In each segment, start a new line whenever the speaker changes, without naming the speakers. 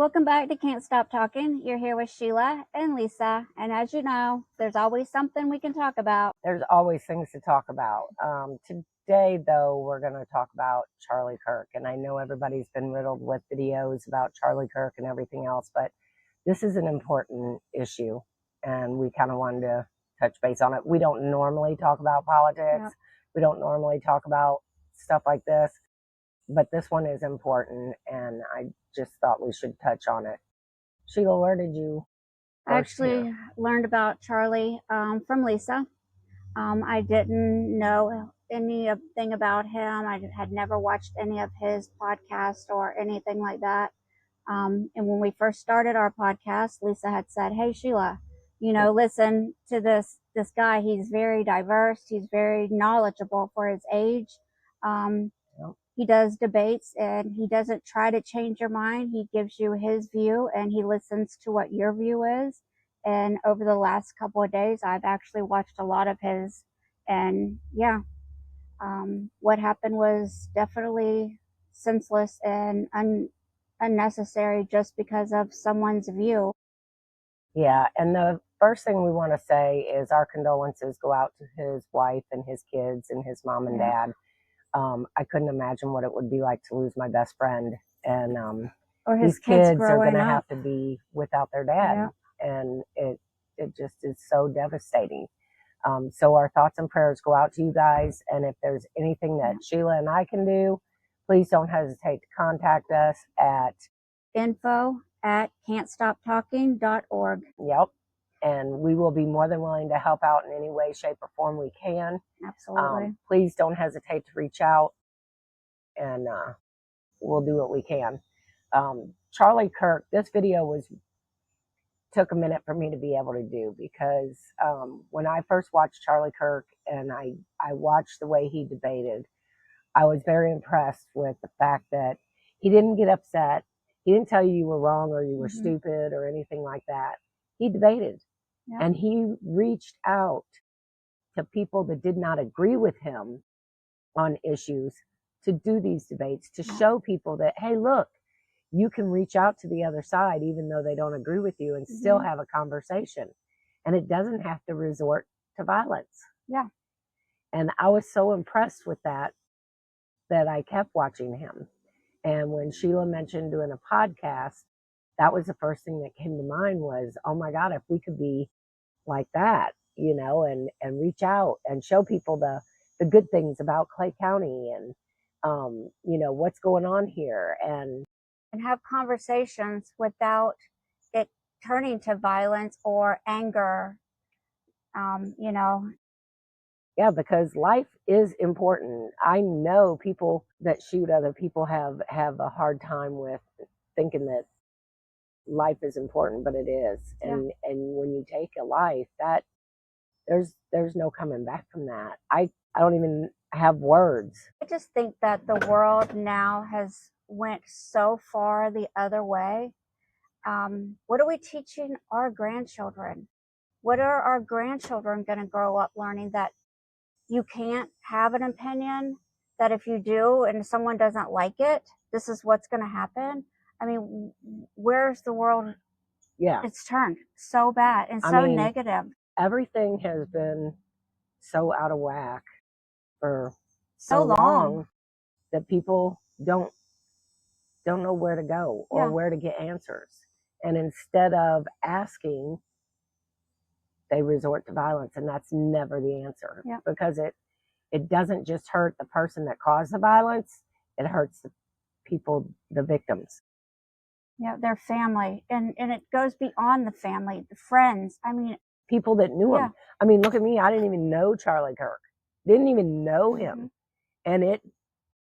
Welcome back to Can't Stop Talking. You're here with Sheila and Lisa, and as you know, there's always something we can talk about.
There's always things to talk about. Today, though, we're going to talk about Charlie Kirk, and I know everybody's been riddled with videos about Charlie Kirk and everything else, but this is an important issue, and we kind of wanted to touch base on it. We don't normally talk about politics.
Yep.
We don't normally talk about stuff like this, but this one is important, and I just thought we should touch on it. Sheila, where did you
I actually learned about Charlie from Lisa. I didn't know anything about him. I had never watched any of his podcasts or anything like that. And when we first started our podcast, Lisa had said, "Hey, Sheila, listen to this guy. He's very diverse. He's very knowledgeable for his age. He does debates and he doesn't try to change your mind. He gives you his view and he listens to what your view is." And over the last couple of days, I've actually watched a lot of his. And yeah, what happened was definitely senseless and unnecessary just because of someone's view.
Yeah, and the first thing we want to say is our condolences go out to his wife and his kids and his mom and dad. I couldn't imagine what it would be like to lose my best friend, and
Or his
these kids are
growing
going to
up.
have to be without their dad, and it just is so devastating. So our thoughts and prayers go out to you guys, and if there's anything that Sheila and I can do, please don't hesitate to contact us at
info@can'tstoptalking.org.
Yep. And we will be more than willing to help out in any way, shape, or form we can.
Absolutely.
Please don't hesitate to reach out, and we'll do what we can. Charlie Kirk, this video took a minute for me to be able to do, because when I first watched Charlie Kirk and I watched the way he debated, I was very impressed with the fact that he didn't get upset. He didn't tell you were wrong or you were stupid or anything like that. He debated. And he reached out to people that did not agree with him on issues to do these debates, to show people that, hey, look, you can reach out to the other side even though they don't agree with you and still have a conversation. And it doesn't have to resort to violence.
Yeah.
And I was so impressed with that I kept watching him. And when Sheila mentioned doing a podcast, that was the first thing that came to mind was, oh my God, if we could be like that, and reach out and show people the good things about Clay County and, what's going on here, and
have conversations without it turning to violence or anger.
Yeah, because life is important. I know people that shoot other people have a hard time with thinking that life is important, but it is. And when you take a life, that there's no coming back from that. I don't even have words.
I just think that the world now has went so far the other way. What are we teaching our grandchildren? What are our grandchildren going to grow up learning? That you can't have an opinion, that if you do and someone doesn't like it, this is what's going to happen. I mean, where's the world?
Yeah.
It's turned so bad and so negative.
Everything has been so out of whack for
so long
that people don't know where to go or where to get answers. And instead of asking, they resort to violence, and that's never the answer. Because it doesn't just hurt the person that caused the violence, it hurts the people, the victims.
Yeah, their family. And it goes beyond the family, the friends. I mean,
people that knew him. I mean, look at me. I didn't even know Charlie Kirk. Didn't even know him. And it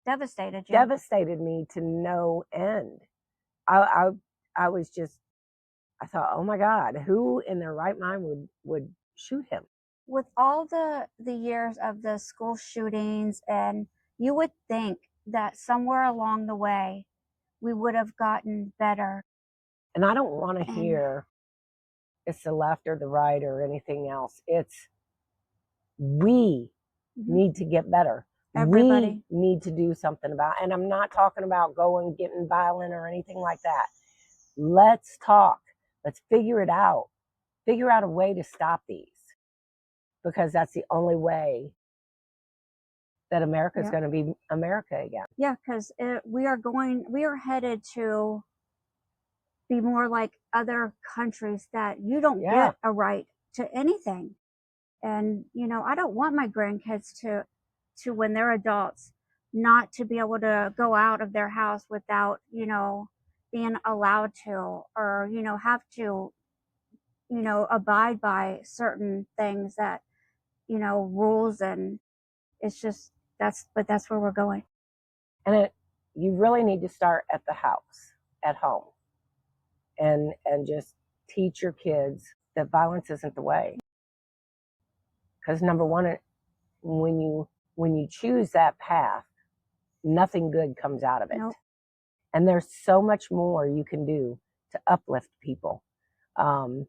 devastated me to no end. I was just, I thought, oh my God, who in their right mind would shoot him?
With all the years of the school shootings, and you would think that somewhere along the way we would have gotten better.
And I don't want to hear it's the left or the right or anything else. It's we need to get better.
Everybody.
We need to do something about it. And I'm not talking about going getting violent or anything like that. Let's talk. Let's figure it out. Figure out a way to stop these, because that's the only way that America is going to be America again.
Yeah, because we are headed to be more like other countries that you don't get a right to anything. And, I don't want my grandkids to when they're adults, not to be able to go out of their house without, being allowed to, or, have to, abide by certain things that, rules. And it's just, that's where we're going.
And you really need to start at the house, at home, and just teach your kids that violence isn't the way. Because number one, when you choose that path, nothing good comes out of it.
Nope.
And there's so much more you can do to uplift people, to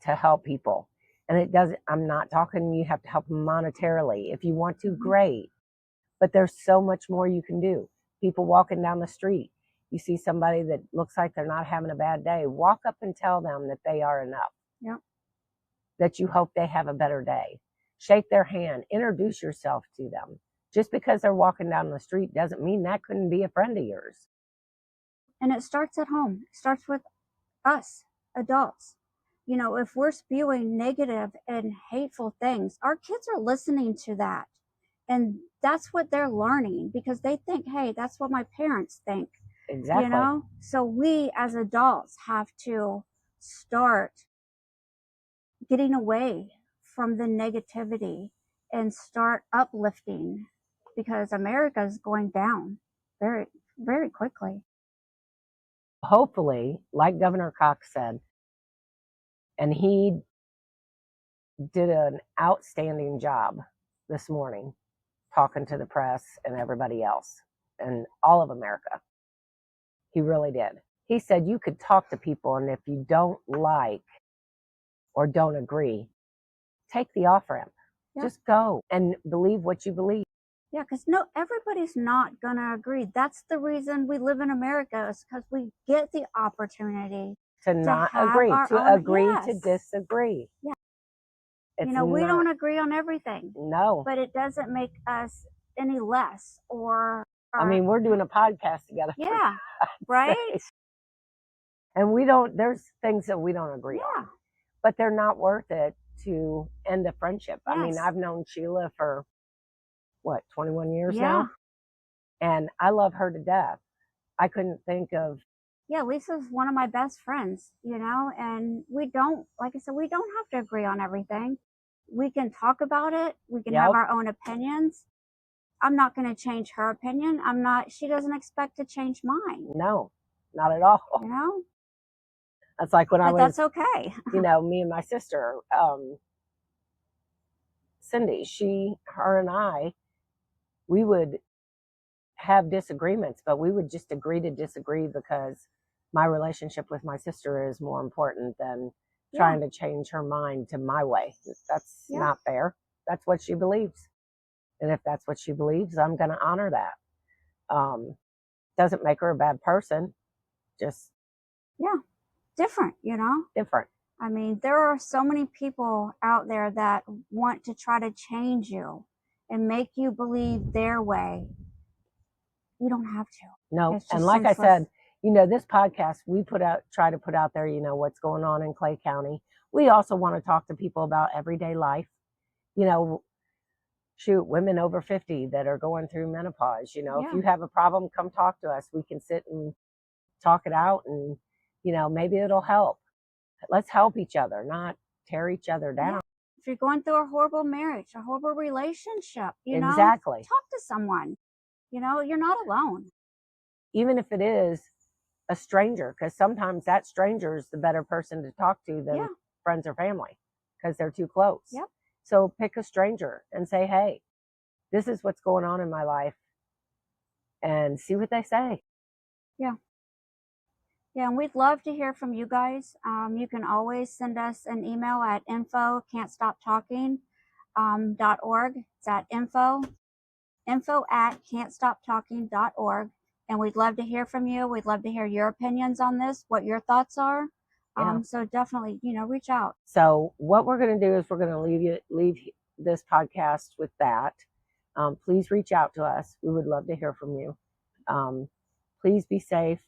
help people. And it doesn't, I'm not talking you have to help them monetarily. If you want to, great. But there's so much more you can do. People walking down the street, you see somebody that looks like they're not having a bad day, walk up and tell them that they are enough.
Yep.
That you hope they have a better day. Shake their hand, introduce yourself to them. Just because they're walking down the street doesn't mean that couldn't be a friend of yours.
And it starts at home. It starts with us, adults. If we're spewing negative and hateful things, our kids are listening to that. And that's what they're learning, because they think, hey, that's what my parents think.
Exactly.
So we as adults have to start getting away from the negativity and start uplifting, because America is going down very, very quickly.
Hopefully, like Governor Cox said, and he did an outstanding job this morning talking to the press and everybody else and all of America. He really did. He said you could talk to people, and if you don't like or don't agree, take the off ramp. Yeah. Just go and believe what you believe.
Yeah, because everybody's not going to agree. That's the reason we live in America, is because we get the opportunity
to not agree, to disagree.
Yeah. We don't agree on everything.
No.
But it doesn't make us any less or
I mean, we're doing a podcast together.
Yeah, right?
And there's things that we don't agree on. But they're not worth it to end a friendship. Yes. I mean, I've known Sheila for, 21 years now? And I love her to death. I couldn't think of...
Yeah, Lisa's one of my best friends, and we don't, like I said, we don't have to agree on everything. We can talk about it. We can have our own opinions. I'm not going to change her opinion. She doesn't expect to change mine.
No, not at all. That's like when
that's okay.
Me and my sister, Cindy, her and I, we would have disagreements, but we would just agree to disagree, because my relationship with my sister is more important than trying to change her mind to my way. That's not fair. That's what she believes. And if that's what she believes, I'm going to honor that. Doesn't make her a bad person. Just...
different,
Different.
I mean, there are so many people out there that want to try to change you and make you believe their way. You don't have to.
No. And like senseless. I said, this podcast, we try to put out there, what's going on in Clay County. We also want to talk to people about everyday life. Women over 50 that are going through menopause. If you have a problem, come talk to us. We can sit and talk it out, and, maybe it'll help. Let's help each other, not tear each other down. Yeah.
If you're going through a horrible marriage, a horrible relationship,
exactly.
Talk to someone. You're not alone.
Even if it is a stranger, because sometimes that stranger is the better person to talk to than friends or family, because they're too close.
Yep.
So pick a stranger and say, hey, this is what's going on in my life, and see what they say.
Yeah. Yeah, and we'd love to hear from you guys. You can always send us an email at info@can'tstoptalking.org. It's at info@can'tstoptalking.org. and we'd love to hear from you. We'd love to hear your opinions on this, what your thoughts are.
Yeah.
So definitely, reach out.
So what we're going to do is we're going to leave this podcast with that. Please reach out to us. We would love to hear from you. Please be safe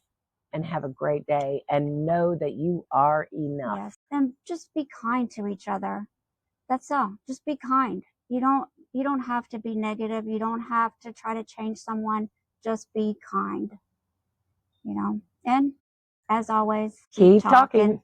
and have a great day, and know that you are enough.
Yes, and just be kind to each other. That's all. Just be kind. You don't have to be negative. You don't have to try to change someone. Just be kind. And as always, keep talking.